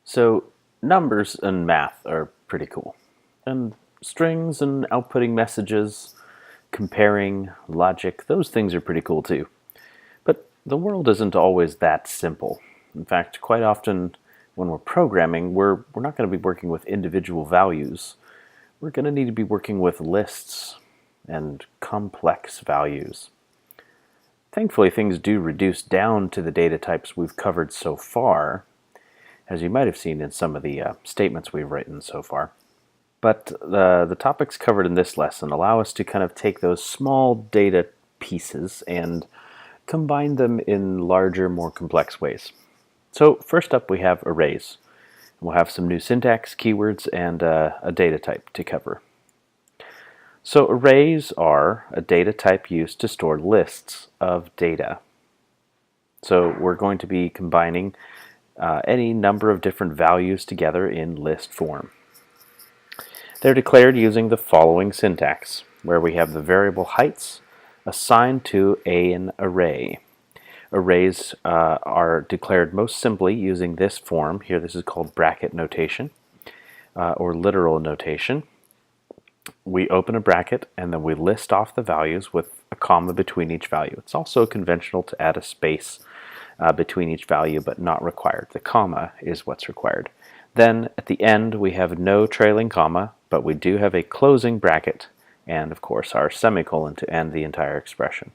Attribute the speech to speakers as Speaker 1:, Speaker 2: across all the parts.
Speaker 1: So numbers and math are pretty cool. And strings and outputting messages, comparing, logic, those things are pretty cool too. But the world isn't always that simple. In fact, quite often when we're programming, we're not going to be working with individual values. We're going to need to be working with lists and complex values. Thankfully, things do reduce down to the data types we've covered so far, as you might have seen in some of the statements we've written so far. But the topics covered in this lesson allow us to kind of take those small data pieces and combine them in larger, more complex ways. So first up we have arrays. We'll have some new syntax, keywords, and a data type to cover. So arrays are a data type used to store lists of data. So we're going to be combining any number of different values together in list form. They're declared using the following syntax, where we have the variable heights assigned to an array. Arrays are declared most simply using this form. Here this is called bracket notation or literal notation. We open a bracket and then we list off the values with a comma between each value. It's also conventional to add a space between each value, but not required. The comma is what's required. Then at the end we have no trailing comma, but we do have a closing bracket and of course our semicolon to end the entire expression.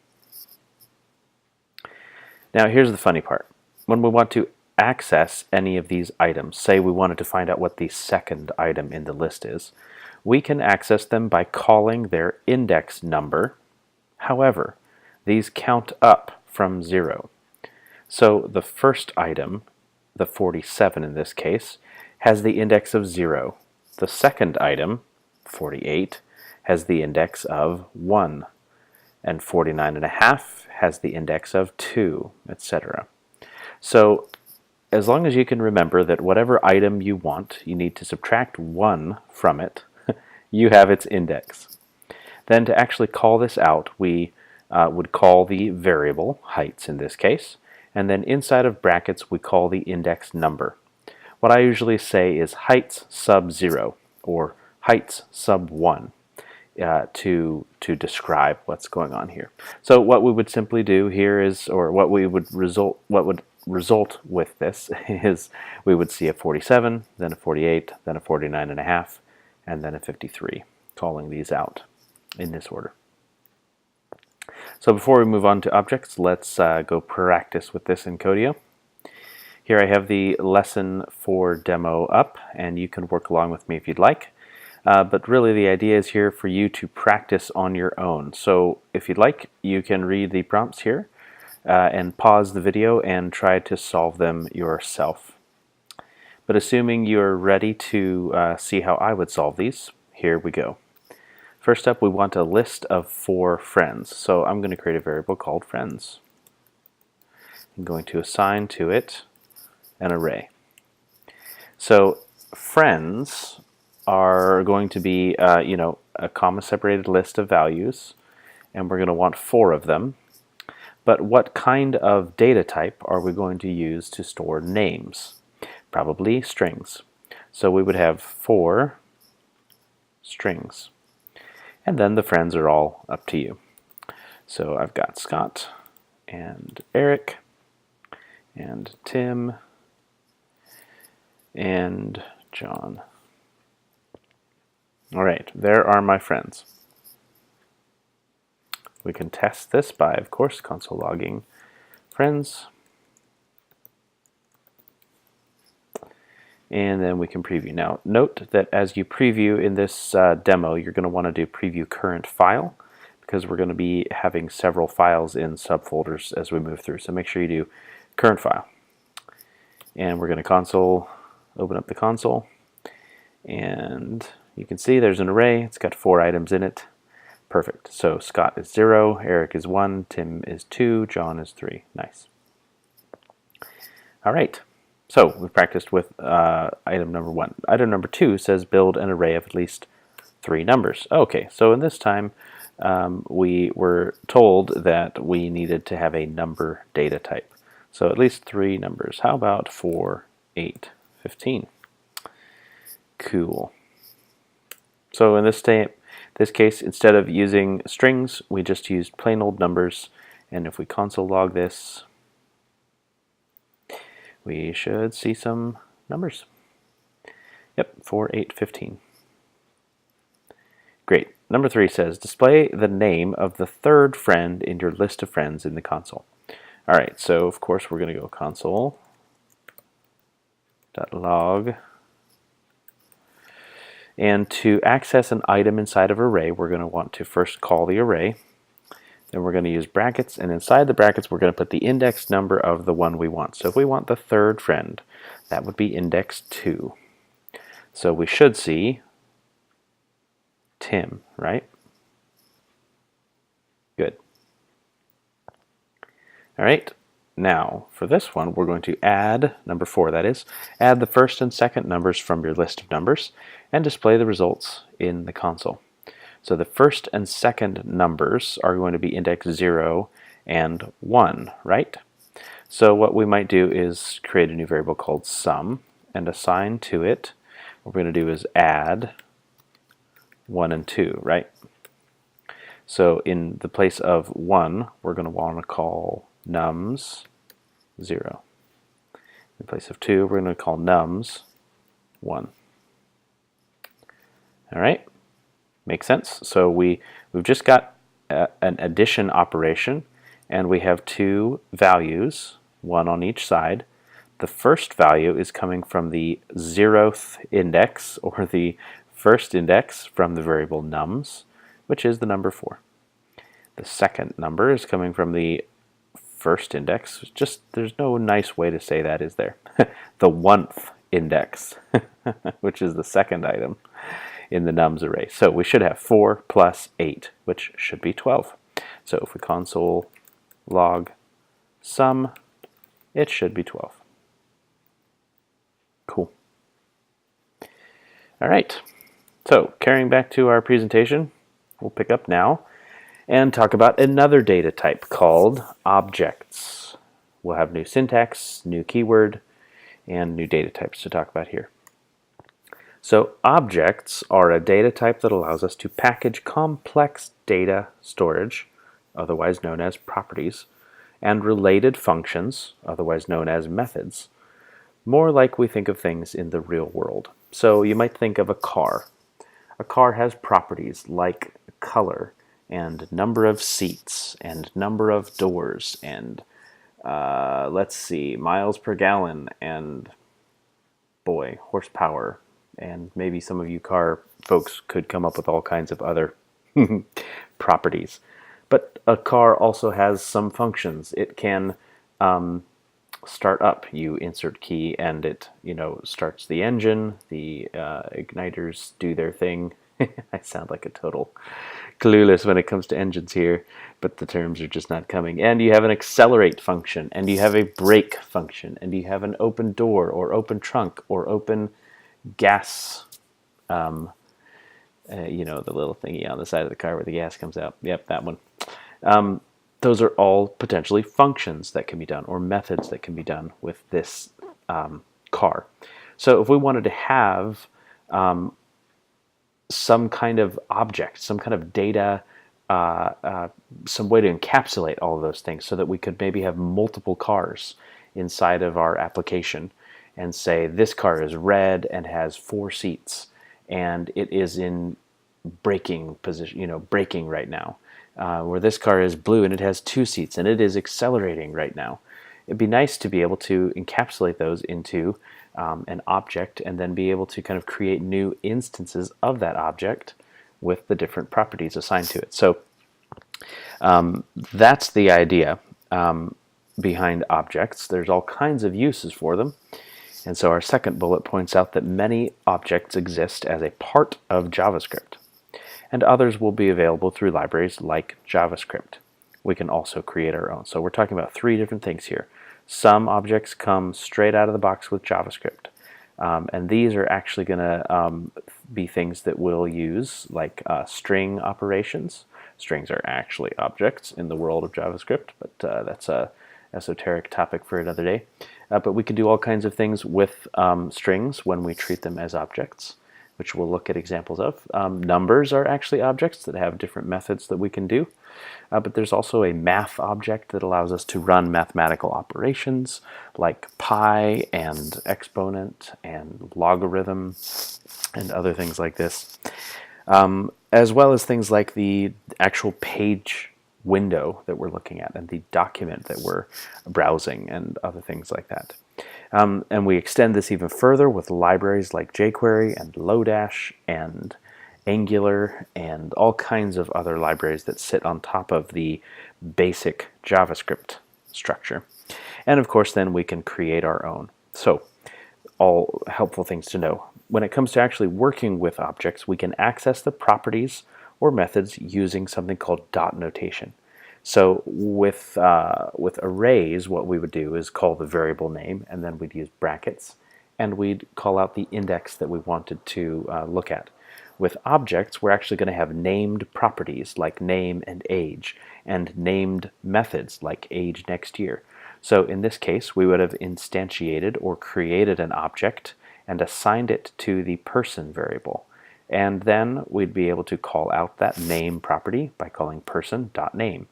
Speaker 1: Now here's the funny part. When we want to access any of these items, say we wanted to find out what the second item in the list is, we can access them by calling their index number. However, these count up from 0. So the first item, the 47 in this case, has the index of 0. The second item, 48, has the index of 1. And 49.5 has the index of 2, etc. So as long as you can remember that whatever item you want, you need to subtract 1 from it, you have its index. Then to actually call this out, we would call the variable, heights in this case, and then inside of brackets we call the index number. What I usually say is heights sub 0 or heights sub 1 to describe what's going on here. So what we would simply do here is, or what would result with this is we would see a 47, then a 48, then a 49.5, and then a 53, calling these out in this order. So before we move on to objects, let's go practice with this in Codio. Here I have the lesson for demo up, and you can work along with me if you'd like. But really the idea is here for you to practice on your own. So if you'd like, you can read the prompts here and pause the video and try to solve them yourself. But assuming you're ready to see how I would solve these, here we go. First up, we want a list of 4 friends. So I'm going to create a variable called friends. I'm going to assign to it an array. So friends are going to be, a comma-separated list of values, and we're going to want 4 of them. But what kind of data type are we going to use to store names? Probably strings. So we would have 4 strings. And then the friends are all up to you. So I've got Scott and Eric and Tim and John. All right, there are my friends. We can test this by, of course, console logging friends. And then we can preview. Now, note that as you preview in this demo, you're going to want to do preview current file, because we're going to be having several files in subfolders as we move through. So make sure you do current file. And we're going to open up the console, and you can see there's an array. It's got 4 items in it. Perfect. So Scott is 0, Eric is 1, Tim is 2, John is 3. Nice. All right. So we've practiced with item number 1. Item number 2 says build an array of at least 3 numbers. Okay, so in this time we were told that we needed to have a number data type. So at least 3 numbers. How about 4, 8, 15. Cool. So in this case, instead of using strings, we just used plain old numbers. And if we console log this, we should see some numbers. Yep, 4, 8, 15. Great. Number 3 says, display the name of the third friend in your list of friends in the console. All right, so of course we're going to go console.log. And to access an item inside of an array, we're going to want to first call the array. Then we're going to use brackets, and inside the brackets we're going to put the index number of the one we want. So if we want the third friend, that would be index 2. So we should see Tim, right? Good. All right, now for this one we're going to add, number 4 that is, add the first and second numbers from your list of numbers and display the results in the console. So the first and second numbers are going to be index 0 and 1, right? So what we might do is create a new variable called sum and assign to it, what we're going to do is add 1 and 2, right? So in the place of 1, we're going to want to call nums 0. In place of 2, we're going to call nums 1. All right, makes sense. So we've just got an addition operation, and we have 2 values, 1 on each side. The first value is coming from the 0th index, or the first index from the variable nums, which is the number 4. The second number is coming from the first index. Just there's no nice way to say that, is there? The 1th index, which is the second item in the nums array. So we should have 4 plus 8, which should be 12. So if we console log sum, it should be 12. Cool. All right. So carrying back to our presentation, we'll pick up now and talk about another data type called objects. We'll have new syntax, new keyword, and new data types to talk about here. So objects are a data type that allows us to package complex data storage, otherwise known as properties, and related functions, otherwise known as methods, more like we think of things in the real world. So you might think of a car. A car has properties like color and number of seats and number of doors and let's see, miles per gallon and horsepower. And maybe some of you car folks could come up with all kinds of other properties. But a car also has some functions. It can start up. You insert key and it, starts the engine. The igniters do their thing. I sound like a total clueless when it comes to engines here, but the terms are just not coming. And you have an accelerate function, and you have a brake function, and you have an open door or open trunk or open gas, the little thingy on the side of the car where the gas comes out. Yep, that one. Those are all potentially functions that can be done or methods that can be done with this car. So if we wanted to have some kind of object, some kind of data, some way to encapsulate all of those things so that we could maybe have multiple cars inside of our application and say this car is red and has 4 seats and it is in braking position, braking right now. Where this car is blue and it has 2 seats and it is accelerating right now. It'd be nice to be able to encapsulate those into an object and then be able to kind of create new instances of that object with the different properties assigned to it. So that's the idea behind objects. There's all kinds of uses for them. And so our second bullet points out that many objects exist as a part of JavaScript, and others will be available through libraries like JavaScript. We can also create our own. So we're talking about 3 different things here. Some objects come straight out of the box with JavaScript. And these are actually going to be things that we'll use, like string operations. Strings are actually objects in the world of JavaScript, but that's a esoteric topic for another day. But we can do all kinds of things with strings when we treat them as objects, which we'll look at examples of. Numbers are actually objects that have different methods that we can do. But there's also a math object that allows us to run mathematical operations like pi and exponent and logarithm and other things like this, as well as things like the actual page window that we're looking at and the document that we're browsing and other things like that. And we extend this even further with libraries like jQuery and Lodash and Angular and all kinds of other libraries that sit on top of the basic JavaScript structure. And of course, then we can create our own. So, all helpful things to know. When it comes to actually working with objects, we can access the properties or methods using something called dot notation. So with arrays, what we would do is call the variable name, and then we'd use brackets, and we'd call out the index that we wanted to look at. With objects, we're actually going to have named properties like name and age, and named methods like age next year. So in this case, we would have instantiated or created an object and assigned it to the person variable. And then we'd be able to call out that name property by calling person.name,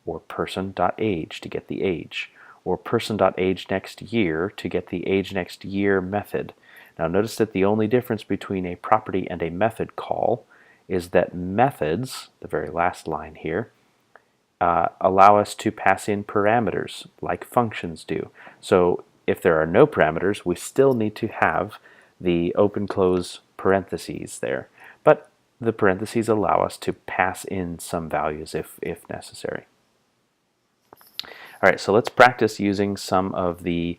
Speaker 1: or person.age to get the age, or person.age next year to get the age next year method. Now notice that the only difference between a property and a method call is that methods, the very last line here, allow us to pass in parameters like functions do. So if there are no parameters, we still need to have the open-close parentheses there. But the parentheses allow us to pass in some values if necessary. All right, so let's practice using some of the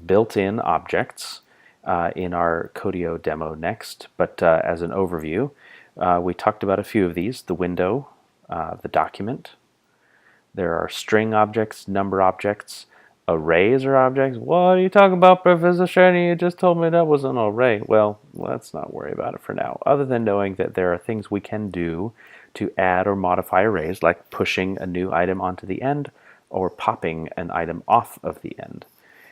Speaker 1: built-in objects in our Codio demo next. But as an overview, we talked about a few of these: the window, the document. There are string objects, number objects, arrays are objects. What are you talking about, Professor Shiny? You just told me that was an array. Well, let's not worry about it for now, other than knowing that there are things we can do to add or modify arrays, like pushing a new item onto the end or popping an item off of the end.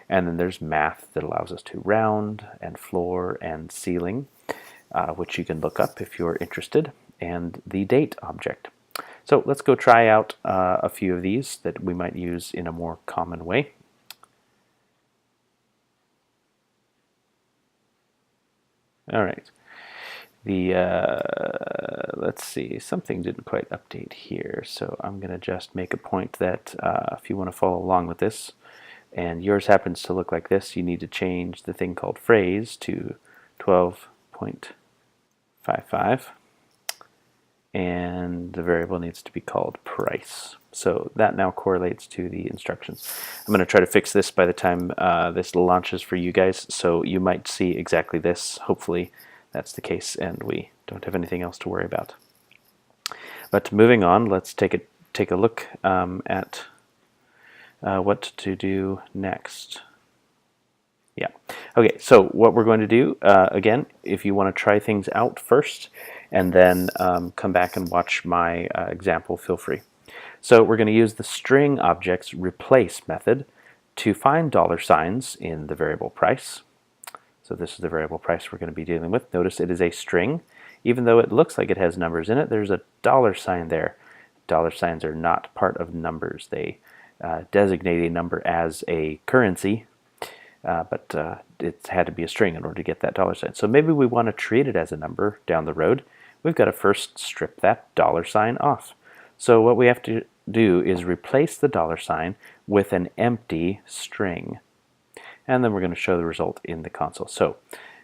Speaker 1: And then there's math that allows us to round and floor and ceiling, which you can look up if you're interested, and the date object. So let's go try out a few of these that we might use in a more common way. All right. Let's see, something didn't quite update here, so I'm going to just make a point that if you want to follow along with this, and yours happens to look like this, you need to change the thing called phrase to 12.55, and the variable needs to be called price. So that now correlates to the instructions. I'm going to try to fix this by the time this launches for you guys, so you might see exactly this. Hopefully that's the case and we don't have anything else to worry about. But moving on, let's take a look at what to do next. Yeah. Okay, so what we're going to do, again, if you want to try things out first and then come back and watch my example, feel free. So we're going to use the string object's replace method to find $signs in the variable price. So this is the variable price we're going to be dealing with. Notice it is a string. Even though it looks like it has numbers in it, there's a $sign there. $signs are not part of numbers. They designate a number as a currency, but it had to be a string in order to get that $sign. So maybe we want to treat it as a number down the road. We've got to first strip that $sign off. So what we have to do is replace the $sign with an empty string. And then we're going to show the result in the console. So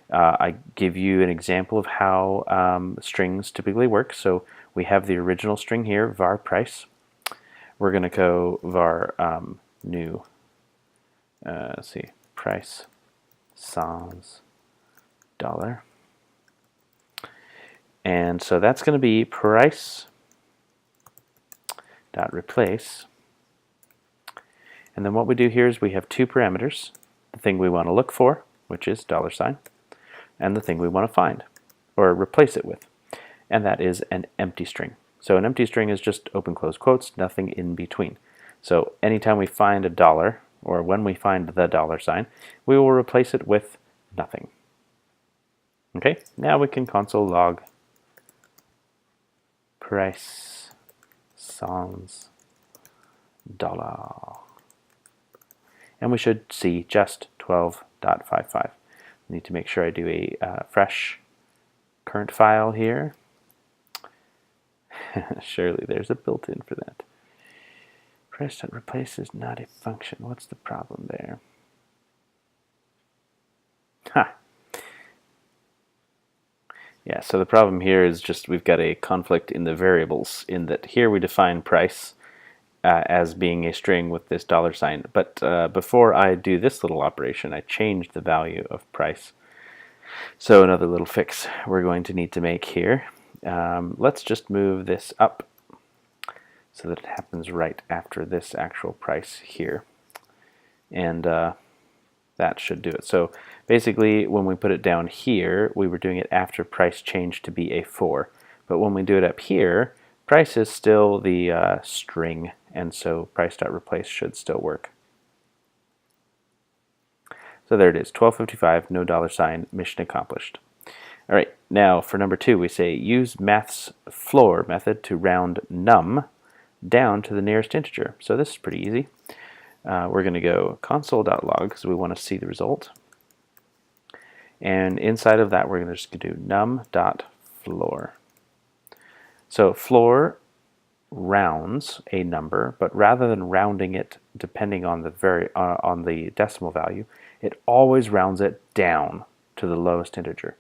Speaker 1: I give you an example of how strings typically work. So we have the original string here, var price. We're going to go var new, let's see, price sans dollar. And so that's going to be price dot replace. And then what we do here is we have two parameters. The thing we want to look for, which is $sign, and the thing we want to find or replace it with, and that is an empty string. So an empty string is just open close quotes, nothing in between. So anytime we find a dollar, or when we find the $, we will replace it with nothing. Okay, now we can console log price sans dollar. And we should see just 12.55. Need to make sure I do a fresh current file here. Surely there's a built-in for that. Price.replace is not a function. What's the problem there? Ha! Yeah, so the problem here is just we've got a conflict in the variables, in that here we define price as being a string with this $, but before I do this little operation, I changed the value of price. So another little fix we're going to need to make here. Let's just move this up so that it happens right after this actual price here. And that should do it. So basically, when we put it down here, we were doing it after price changed to be a 4. But when we do it up here, price is still the string, and so price.replace should still work. So there it is, 12.55, no $, mission accomplished. All right, now for number 2, we say use math's floor method to round num down to the nearest integer. So this is pretty easy. We're going to go console.log because we want to see the result. And inside of that, we're going to just do num.floor. So floor rounds a number, but rather than rounding it depending on the decimal value, it always rounds it down to the lowest integer.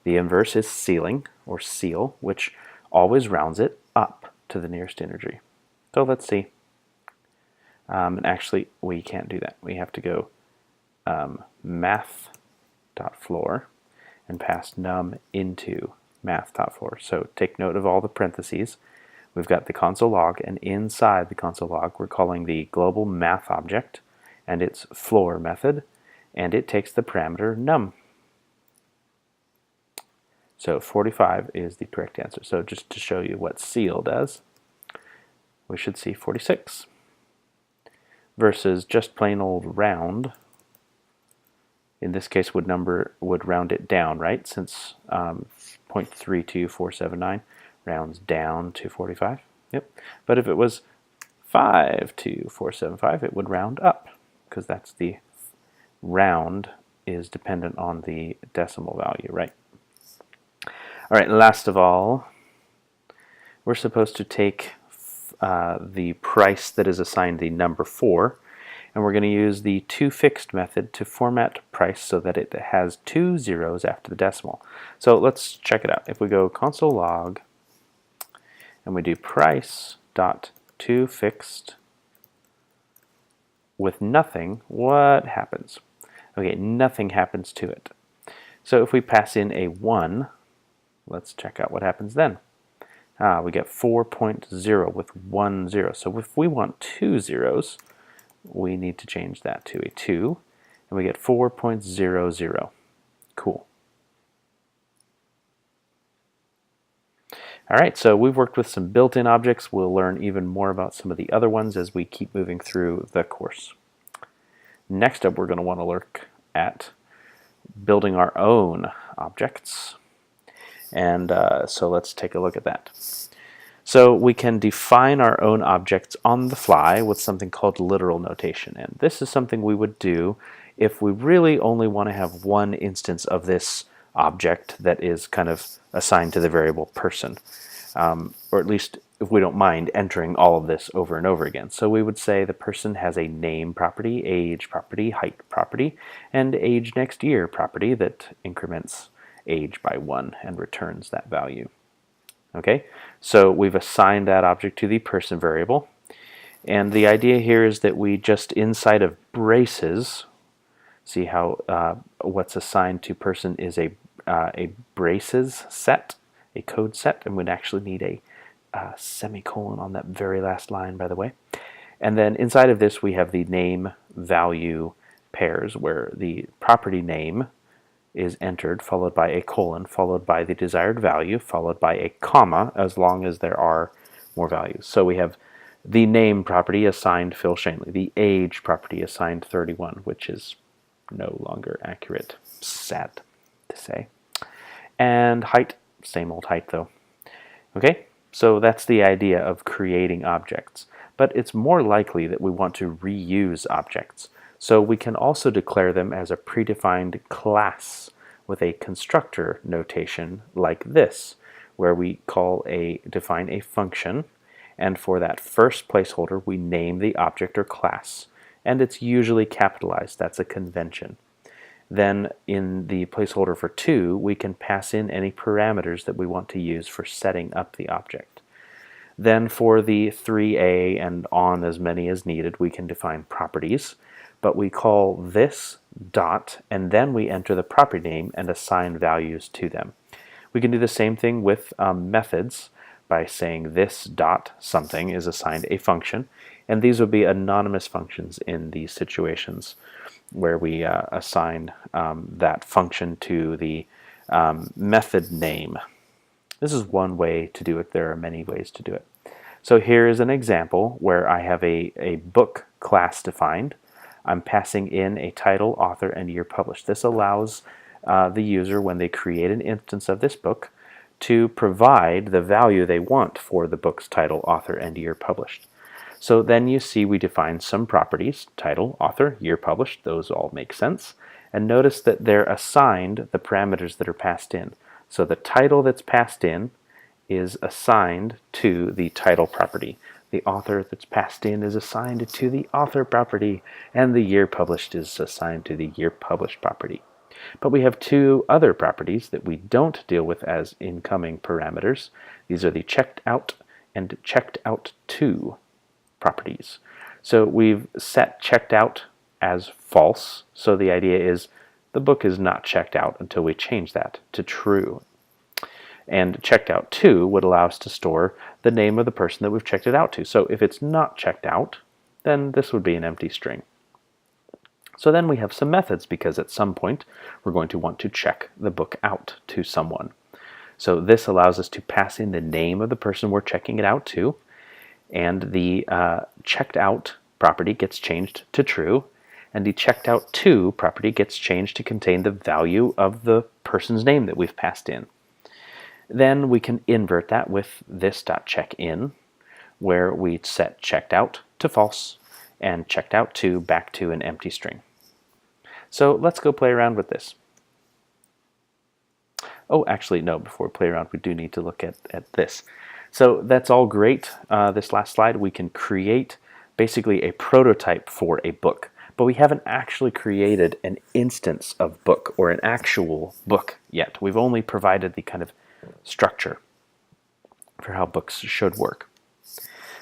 Speaker 1: The inverse is ceiling, or ceil, which always rounds it up to the nearest integer. So let's see. And actually, we can't do that. We have to go math.floor and pass num into math.floor. So take note of all the parentheses. We've got the console log, and inside the console log, we're calling the global math object and its floor method, and it takes the parameter num. So 45 is the correct answer. So just to show you what ceil does, we should see 46 versus just plain old round. In this case, would round it down, right? Since 0.32479 rounds down to 45. Yep. But if it was 52475, it would round up, because that's the round is dependent on the decimal value, right? All right, last of all, we're supposed to take the price that is assigned the number 4, and we're going to use the toFixed method to format price so that it has 2 zeros after the decimal. So let's check it out. If we go console log and we do price.toFixed with nothing, what happens? Okay, nothing happens to it. So if we pass in a 1, let's check out what happens then. We get 4.0 with 1 0. So if we want 2 zeros, we need to change that to a 2, and we get 4.00. Cool. All right, so we've worked with some built-in objects. We'll learn even more about some of the other ones as we keep moving through the course. Next up, we're going to want to look at building our own objects. And so let's take a look at that. So we can define our own objects on the fly with something called literal notation. And this is something we would do if we really only want to have one instance of this object that is kind of assigned to the variable person. Or at least if we don't mind entering all of this over and over again. So we would say the person has a name property, age property, height property, and age next year property that increments age by 1 and returns that value. Okay, so we've assigned that object to the person variable, and the idea here is that we just inside of braces, see how what's assigned to person is a braces set, a code set, and we'd actually need a semicolon on that very last line, by the way. And then inside of this we have the name value pairs, where the property name is entered, followed by a colon, followed by the desired value, followed by a comma, as long as there are more values. So we have The name property assigned Phil Shanley. The age property assigned 31, which is no longer accurate. Sad to say. And height, same old height though. Okay, so that's the idea of creating objects. But it's more likely that we want to reuse objects. So we can also declare them as a predefined class with a constructor notation like this, where we define a function, and for that first placeholder we name the object or class, and it's usually capitalized. That's a convention. Then in the placeholder for 2, we can pass in any parameters that we want to use for setting up the object. Then for the 3a and on as many as needed, we can define properties, but we call this dot, and then we enter the property name and assign values to them. We can do the same thing with methods by saying this dot something is assigned a function, and these would be anonymous functions in these situations where we assign that function to the method name. This is one way to do it. There are many ways to do it. So here is an example where I have a book class defined. I'm passing in a title, author, and year published. This allows the user, when they create an instance of this book, to provide the value they want for the book's title, author, and year published. So then you see we define some properties, title, author, year published, those all make sense. And notice that they're assigned the parameters that are passed in. So the title that's passed in is assigned to the title property. The author that's passed in is assigned to the author property, and the year published is assigned to the year published property. But we have 2 other properties that we don't deal with as incoming parameters. These are the checked out and checked out to properties. So we've set checked out as false, so the idea is the book is not checked out until we change that to true. And checked out to would allow us to store the name of the person that we've checked it out to. So if it's not checked out, then this would be an empty string. So then we have some methods, because at some point we're going to want to check the book out to someone. So this allows us to pass in the name of the person we're checking it out to, and the checked out property gets changed to true, and the checked out to property gets changed to contain the value of the person's name that we've passed in. Then we can invert that with this.checkIn, where we set checked out to false and checked out to back to an empty string. So let's go play around with this. Oh, actually, no, before we play around, we do need to look at this. So that's all great. This last slide, we can create basically a prototype for a book, but we haven't actually created an instance of book or an actual book yet. We've only provided the kind of structure for how books should work.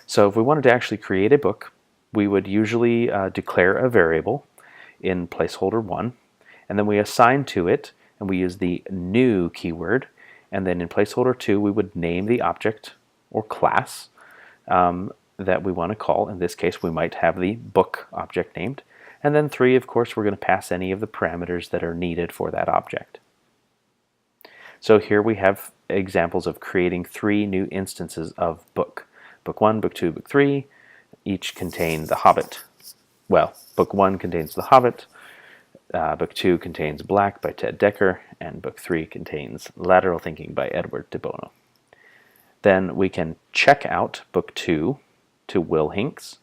Speaker 1: So if we wanted to actually create a book, we would usually declare a variable in placeholder 1, and then we assign to it, and we use the new keyword, and then in placeholder 2 we would name the object or class that we want to call. In this case we might have the book object named, and then 3, of course, we're going to pass any of the parameters that are needed for that object. So here we have examples of creating 3 new instances of book. Book 1, Book 2, Book 3, each contain The Hobbit. Well, Book 1 contains The Hobbit, Book 2 contains Black by Ted Dekker, and Book 3 contains Lateral Thinking by Edward de Bono. Then we can check out Book 2 to Will Hinks,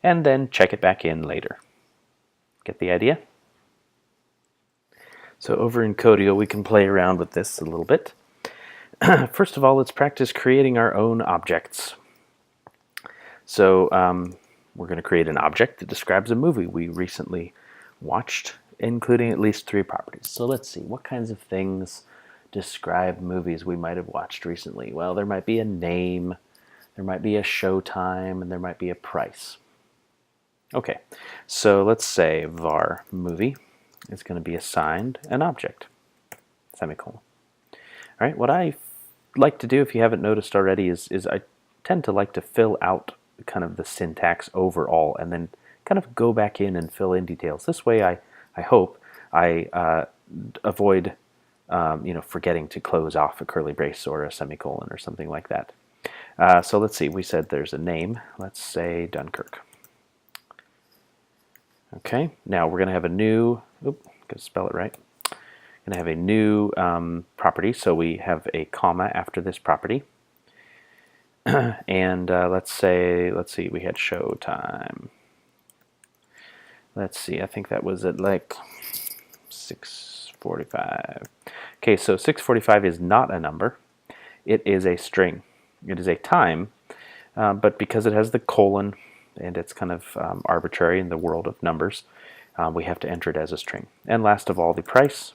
Speaker 1: and then check it back in later. Get the idea? So over in Codio, we can play around with this a little bit. First of all, let's practice creating our own objects. So we're going to create an object that describes a movie we recently watched, including at least 3 properties. So let's see, what kinds of things describe movies we might have watched recently? Well, there might be a name, there might be a show time, and there might be a price. Okay, so let's say var movie is going to be assigned an object, semicolon. All right, what I like to do, if you haven't noticed already, is I tend to like to fill out kind of the syntax overall and then kind of go back in and fill in details. This way I hope I avoid forgetting to close off a curly brace or a semicolon or something like that. So let's see, we said there's a name. Let's say Dunkirk. Okay, now we're going to have a new, got to spell it right. Going to have a new property, so we have a comma after this property. And let's see, we had show time. Let's see, I think that was at like 6:45. Okay, so 6:45 is not a number. It is a string. It is a time, but because it has the colon and it's kind of arbitrary in the world of numbers, we have to enter it as a string. And last of all, the price.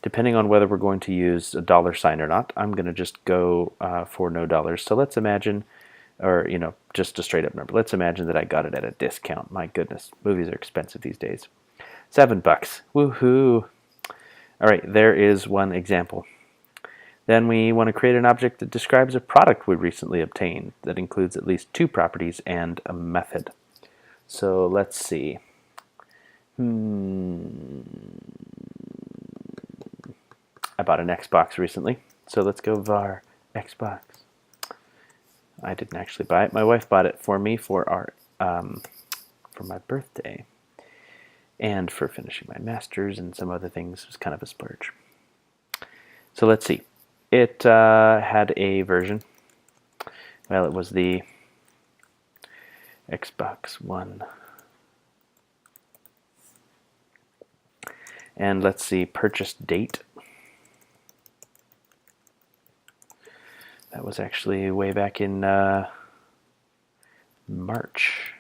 Speaker 1: Depending on whether we're going to use a dollar sign or not, I'm going to just go for no dollars. So let's imagine, or just a straight up number. Let's imagine that I got it at a discount. My goodness, movies are expensive these days. $7. Woohoo! All right, there is one example. Then we want to create an object that describes a product we recently obtained that includes at least 2 properties and a method. So let's see. I bought an Xbox recently, so let's go var Xbox. I didn't actually buy it. My wife bought it for me for my birthday and for finishing my master's and some other things. It was kind of a splurge. So let's see. It had a version. Well, it was the Xbox One. And let's see, purchase date. That was actually way back in March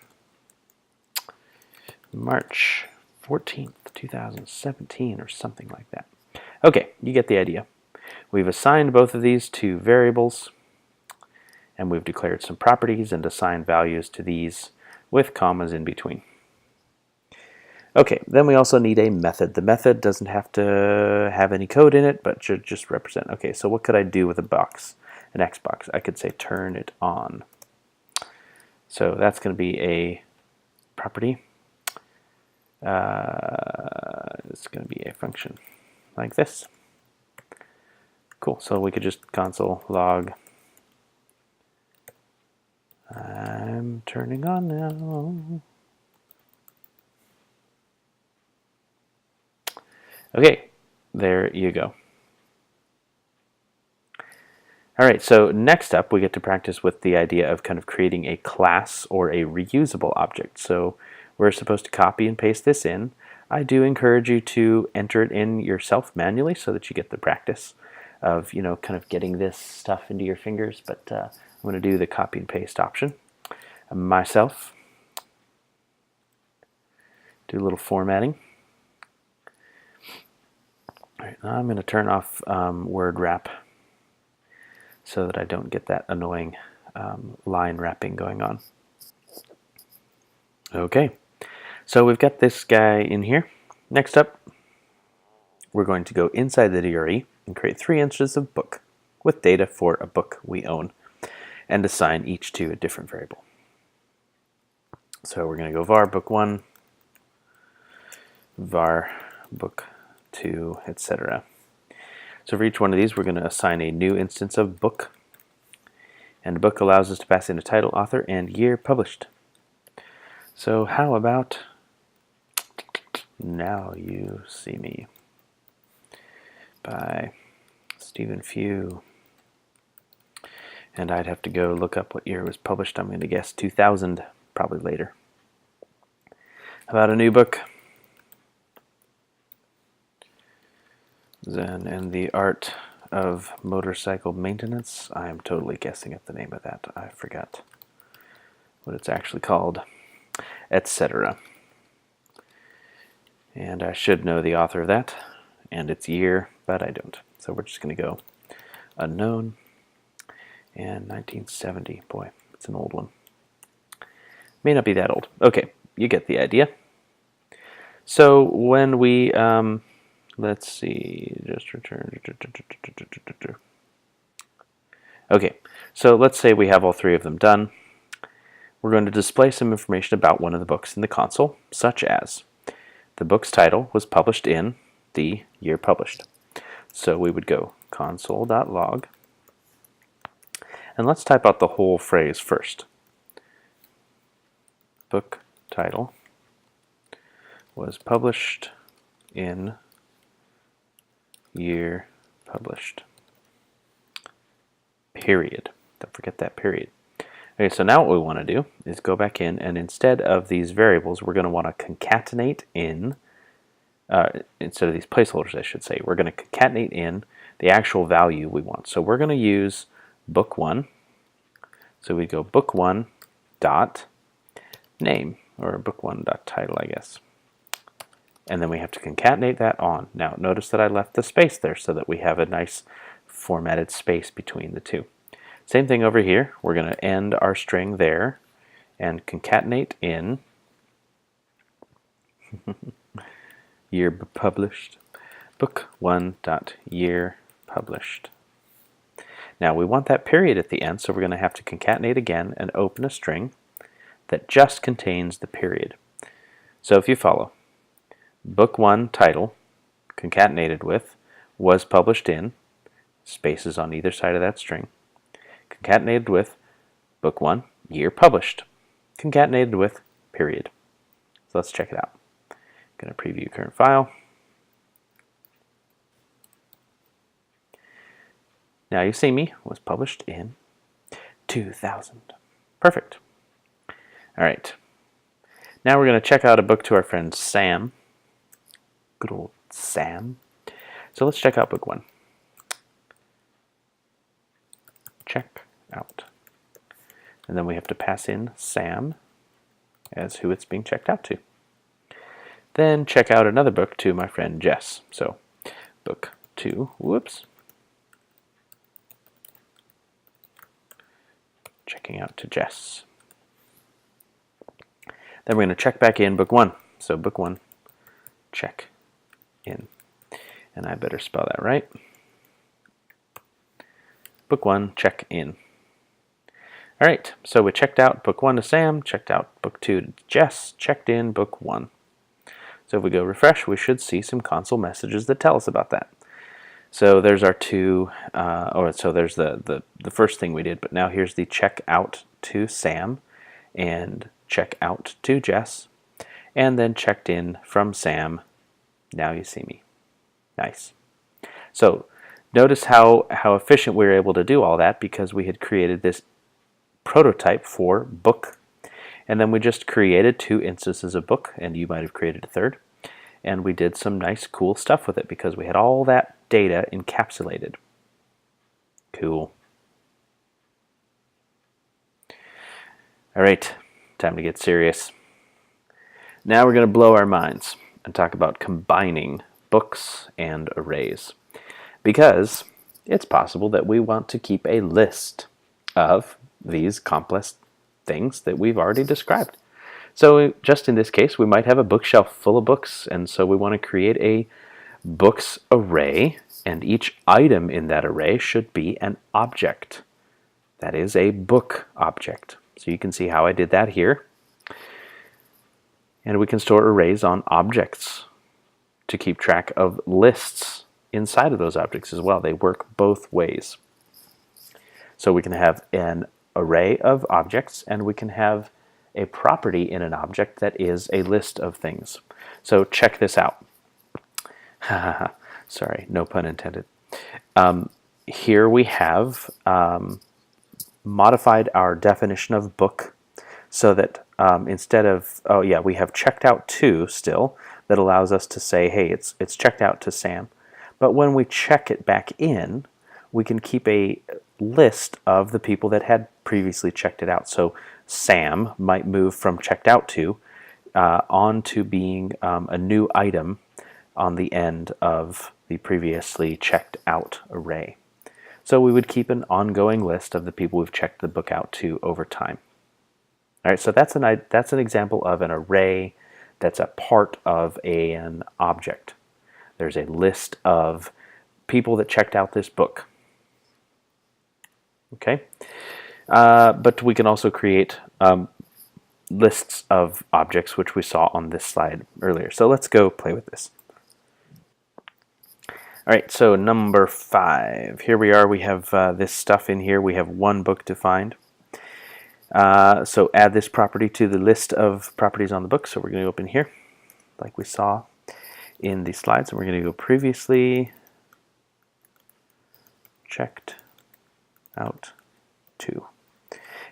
Speaker 1: 14th, 2017 or something like that. Okay, you get the idea. We've assigned both of these to variables, and we've declared some properties and assigned values to these with commas in between. Okay, then we also need a method. The method doesn't have to have any code in it, but should just represent. Okay, so what could I do with a box, an Xbox? I could say turn it on. So that's going to be a property. It's going to be a function like this. Cool, so we could just console log. I'm turning on now. Okay, there you go. All right, so next up we get to practice with the idea of kind of creating a class or a reusable object. So we're supposed to copy and paste this in. I do encourage you to enter it in yourself manually so that you get the practice of, kind of getting this stuff into your fingers, but I'm going to do the copy and paste option myself. Do a little formatting. All right, now I'm going to turn off word wrap so that I don't get that annoying line wrapping going on. Okay, so we've got this guy in here. Next up, we're going to go inside the DRE and create 3 instances of book with data for a book we own and assign each to a different variable. So we're going to go var book1, var book2, etc. So for each one of these, we're going to assign a new instance of book. And book allows us to pass in a title, author, and year published. So how about Now You See Me by Stephen Few. And I'd have to go look up what year it was published. I'm going to guess 2000, probably later. How about a new book? Zen and the Art of Motorcycle Maintenance. I am totally guessing at the name of that. I forgot what it's actually called, etc. And I should know the author of that and its year, but I don't. So we're just going to go unknown and 1970. Boy, it's an old one. May not be that old. Okay, you get the idea. So when we let's see, just return. Okay, so let's say we have all 3 of them done. We're going to display some information about one of the books in the console, such as the book's title was published in the year published. So we would go console.log, And let's type out the whole phrase first. Book title was published in year published. Period. Don't forget that period. Okay, so now what we want to do is go back in, and instead of these variables, we're going to want to concatenate in, instead of these placeholders, I should say, we're going to concatenate in the actual value we want. So we're going to use book 1. So we go book 1 dot name, or book 1 dot title, I guess. And then we have to concatenate that on. Now notice that I left the space there so that we have a nice formatted space between the two. Same thing over here. We're going to end our string there and concatenate in year published, book 1 dot year published. Now we want that period at the end, so we're going to have to concatenate again and open a string that just contains the period. So if you follow, book 1 title concatenated with was published in, spaces on either side of that string, concatenated with book 1 year published, concatenated with period. So let's check it out. I'm going to preview current file. Now you see me was published in 2000. Perfect. All right. Now we're going to check out a book to our friend Sam. Good old Sam. So let's check out book 1. Check out. And then we have to pass in Sam as who it's being checked out to. Then check out another book to my friend Jess. So book 2, whoops. Checking out to Jess. Then we're going to check back in book 1. So book 1, check in. And I better spell that right. Book 1, check in. All right, so we checked out book 1 to Sam, checked out book 2 to Jess, checked in book 1. So if we go refresh, we should see some console messages that tell us about that. So there's our two, so there's the first thing we did, but now here's the check out to Sam and check out to Jess, and then checked in from Sam. Now you see me. Nice. So notice how efficient we were able to do all that because we had created this prototype for book. And then we just created 2 instances of book, and you might have created a third. And we did some nice cool stuff with it because we had all that data encapsulated. Cool. All right, time to get serious. Now we're going to blow our minds and talk about combining books and arrays. Because it's possible that we want to keep a list of these complex things that we've already described. So just in this case, we might have a bookshelf full of books, and so we want to create a books array, and each item in that array should be an object. That is a book object. So you can see how I did that here. And we can store arrays on objects to keep track of lists inside of those objects as well. They work both ways. So we can have an array of objects, and we can have a property in an object that is a list of things. So check this out. Sorry, no pun intended. Here we have modified our definition of book so that instead of, we have checked out to still, that allows us to say, hey, it's checked out to Sam. But when we check it back in, we can keep a list of the people that had previously checked it out. So Sam might move from checked out to on to being a new item on the end of the previously checked out array. So we would keep an ongoing list of the people we've checked the book out to over time. All right, so that's an example of an array that's a part of an object. There's a list of people that checked out this book. Okay, but we can also create lists of objects, which we saw on this slide earlier. So let's go play with this. All right, so number 5. Here we are. We have this stuff in here. We have one book to find. So add this property to the list of properties on the book. So we're going to open here, like we saw in the slides. And we're going to go previously checked out to.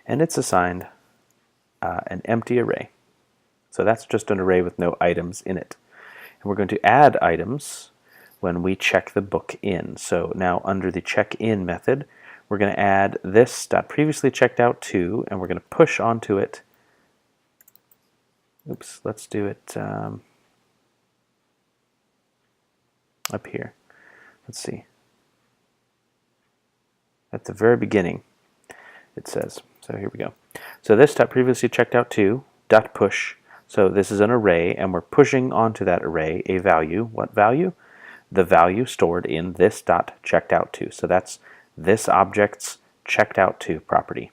Speaker 1: And it's assigned an empty array. So that's just an array with no items in it. And we're going to add items when we check the book in. So now under the check-in method, we're going to add this previously checked out to, and we're going to push onto it. Oops, let's do it up here. Let's see. At the very beginning, it says. So here we go. So this previously checked out to dot push. So this is an array, and we're pushing onto that array a value. What value? The value stored in this dot checked out to. So that's this object's checked out to property.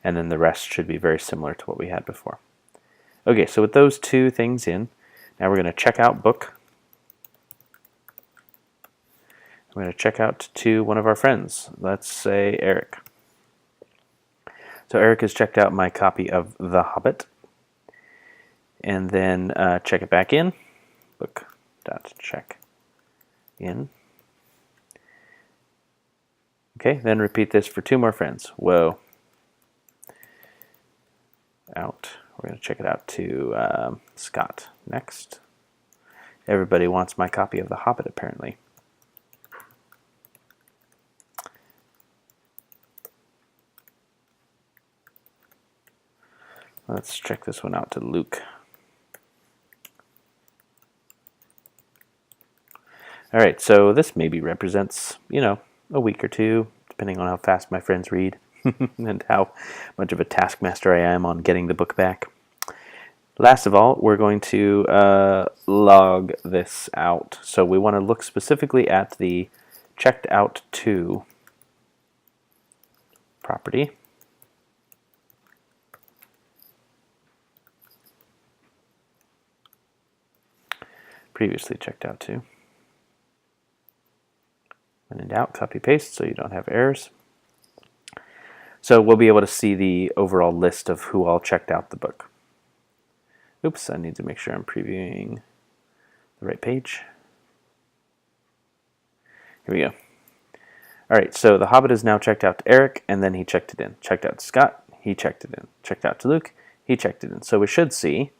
Speaker 1: And then the rest should be very similar to what we had before. Okay, so with those two things in, now we're going to check out book. We're going to check out to one of our friends. Let's say Eric. So Eric has checked out my copy of The Hobbit. And then check it back in. Book.check in. Okay, then repeat this for 2 more friends. Whoa. Out. We're going to check it out to Scott next. Everybody wants my copy of The Hobbit, apparently. Let's check this one out to Luke. All right, so this maybe represents, a week or 2, depending on how fast my friends read and how much of a taskmaster I am on getting the book back. Last of all, we're going to log this out. So we want to look specifically at the checked out to property. Previously checked out to. When in doubt, copy paste so you don't have errors. So we'll be able to see the overall list of who all checked out the book. Oops, I need to make sure I'm previewing the right page. Here we go. All right, so The Hobbit is now checked out to Eric, and then he checked it in. Checked out to Scott, he checked it in. Checked out to Luke, he checked it in. So we should see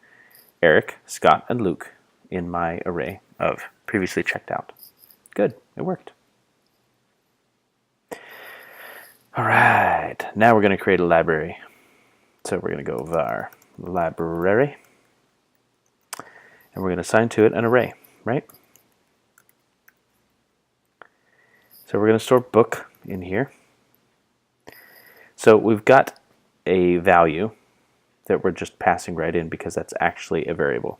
Speaker 1: Eric, Scott, and Luke in my array of previously checked out. Good, it worked. All right, now we're going to create a library. So we're going to go var library, and we're going to assign to it an array, right? So we're going to store book in here. So we've got a value that we're just passing right in because that's actually a variable.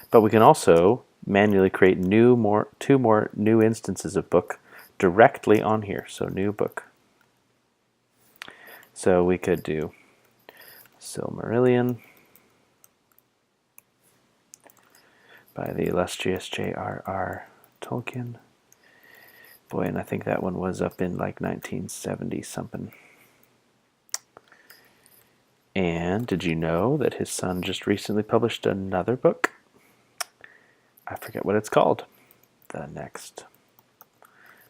Speaker 1: But we can also manually create two more new instances of book directly on here. So new book. So we could do Silmarillion by the illustrious J.R.R. Tolkien. Boy, and I think that one was up in like 1970 something. And did you know that his son just recently published another book? I forget what it's called. The next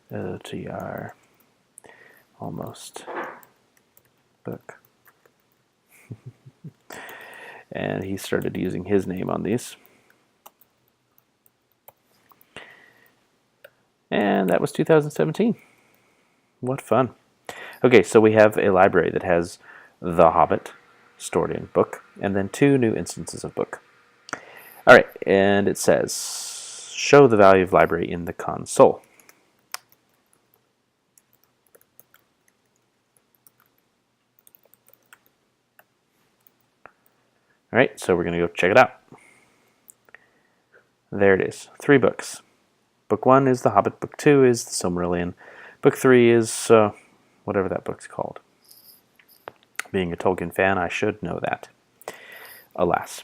Speaker 1: OTR almost book. And he started using his name on these. And that was 2017. What fun. Okay, so we have a library that has The Hobbit stored in book, and then 2 new instances of book. All right, and it says, show the value of library in the console. All right, so we're going to go check it out. There it is, 3 books. Book 1 is The Hobbit, Book 2 is The Silmarillion, Book 3 is whatever that book's called. Being a Tolkien fan, I should know that. Alas.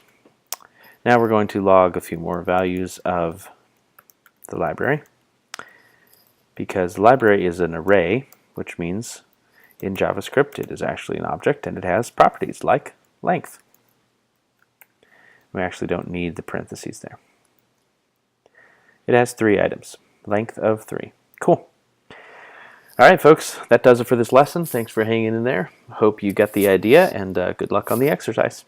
Speaker 1: Now we're going to log a few more values of the library, because the library is an array, which means in JavaScript it is actually an object and it has properties like length. We actually don't need the parentheses there. It has 3 items, length of 3. Cool. All right, folks, that does it for this lesson. Thanks for hanging in there. Hope you get the idea, and good luck on the exercise.